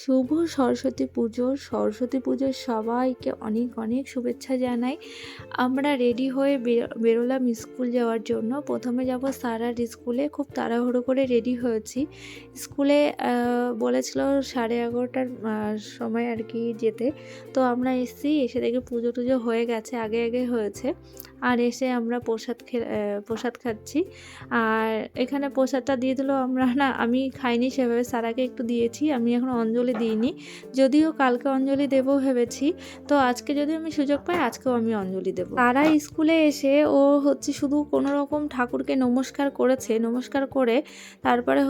শুভ সরস্বতী পুজো। সরস্বতী পুজোর সবাইকে অনেক অনেক শুভেচ্ছা জানাই। আমরা রেডি হয়ে বেরোলাম স্কুল যাওয়ার জন্য। প্রথমে যাব সারার স্কুলে, খুব তাড়াহুড়ো করে রেডি হয়েছি। স্কুলে বলেছিল 11:30টার সময় আর কি যেতে। তো আমরা এসে দেখি পুজো টুজো হয়ে গেছে, আগে আগে হয়েছে। আর এসে আমরা প্রসাদ খাচ্ছি। আর এখানে প্রসাদটা দিয়ে দিল, আমি খাইনি সেভাবে, সারাকে একটু দিয়েছি। আমি এখন অঞ্জলি দিইনি, যদিও কালকে অঞ্জলি দেবো ভেবেছি। তো আজকে যদি আমি সুযোগ পাই আজকেও আমি অঞ্জলি দেবো। তারা স্কুলে এসে ও শুধু কোনো রকম ঠাকুরকে নমস্কার করেছে, নমস্কার করে তারপরে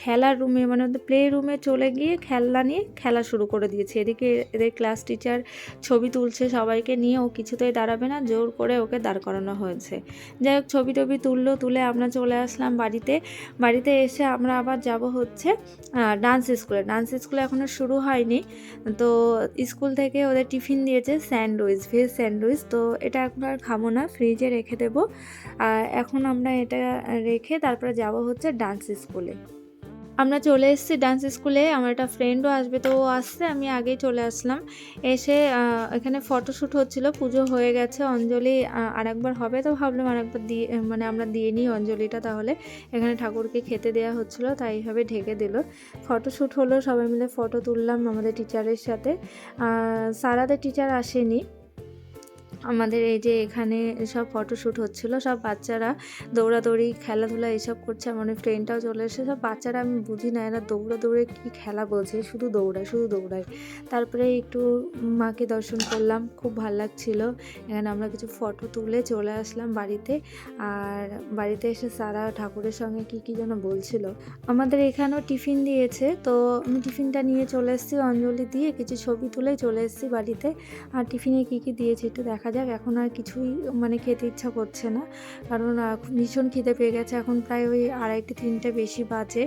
খেলার রুমে প্লে রুমে চলে গিয়ে খেলনা নিয়ে খেলা শুরু করে দিয়েছে। এদিকে এদের ক্লাস টিচার ছবি তুলছে সবাইকে নিয়ে, ও কিছুতেই দাঁড়াবে না, জোর করে ওকে দাঁড় করানো হয়েছে। যাই হোক, ছবি টবি তুলে আমরা চলে আসলাম বাড়িতে এসে আমরা আবার যাব ডান্স স্কুলে এখনও শুরু হয়নি। তো স্কুল থেকে ওদের টিফিন দিয়েছে ভেজ স্যান্ডউইচ। তো এটা এখন আর খাবো না, ফ্রিজে রেখে দেবো। আর এখন আমরা এটা রেখে তারপরে যাব ডান্স স্কুলে। আমরা চলে এসেছি ডান্স স্কুলে। আমার একটা ফ্রেন্ডও আসবে, তো ও আসছে, আমি আগেই চলে আসলাম। এসে এখানে ফটোশ্যুট হচ্ছিল, পুজো হয়ে গেছে, অঞ্জলি আরেকবার হবে। তো ভাবলাম আরেকবার দিয়ে আমরা দিয়ে নিই অঞ্জলিটা, তাহলে এখানে ঠাকুরকে খেতে দেওয়া হচ্ছিলো, তাই এইভাবে ঢেকে দিল। ফটোশ্যুট হলো, সবাই মিলে ফটো তুললাম আমাদের টিচারের সাথে। সারাদের টিচার আসেনি। আমাদের এই যে এখানে সব ফটোশ্যুট হচ্ছিলো, সব বাচ্চারা দৌড়াদৌড়ি খেলাধুলা এসব করছে। আমার ফ্রেন্ডটাও চলে এসে, সব বাচ্চারা, আমি বুঝি না এরা দৌড়ে কি খেলা বোঝে, শুধু দৌড়ায়। তারপরে একটু মাকে দর্শন করলাম, খুব ভালো লাগছিলো। এখানে আমরা কিছু ফটো তুলে চলে আসলাম বাড়িতে। আর বাড়িতে এসে সারা ঠাকুরের সঙ্গে কি যেন বলছিল। আমাদের এখানেও টিফিন দিয়েছে, তো আমি টিফিনটা নিয়ে চলে এসেছি, অঞ্জলি দিয়ে কিছু ছবি তুলে চলে এসেছি বাড়িতে। আর টিফিনে কি দিয়েছে একটু দেখা যাক। এখন আর কিছুই খেতে ইচ্ছা করছে না, কারণ ভীষণ খিদে পেয়ে গেছে। এখন প্রায় ওই 2:30-3টে বেশি বাজে।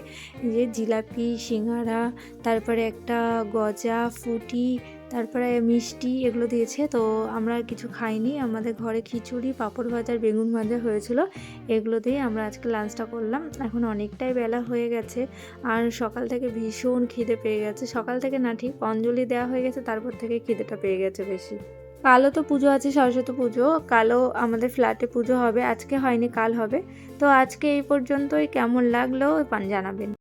যে জিলাপি, সিঙ্গারা, তারপরে একটা গজা, ফুটি, তারপরে মিষ্টি, এগুলো দিয়েছে। তো আমরা কিছু খাইনি, আমাদের ঘরে খিচুড়ি, পাঁপড় ভাজা, বেগুন ভাজা হয়েছিল, এগুলো দিয়ে আমরা আজকে লাঞ্চটা করলাম। এখন অনেকটাই বেলা হয়ে গেছে, আর সকাল থেকে ভীষণ খিদে পেয়ে গেছে। সকাল থেকে না, ঠিক অঞ্জলি দেওয়া হয়ে গেছে তারপর থেকে খিদেটা পেয়ে গেছে বেশি। কালও তো পুজো আছে, সরস্বতী পুজো। কালও আমাদের ফ্ল্যাটে পুজো হবে, আজকে হয়নি, কাল হবে। তো আজকে এই পর্যন্তই। কেমন লাগলো জানাবেন।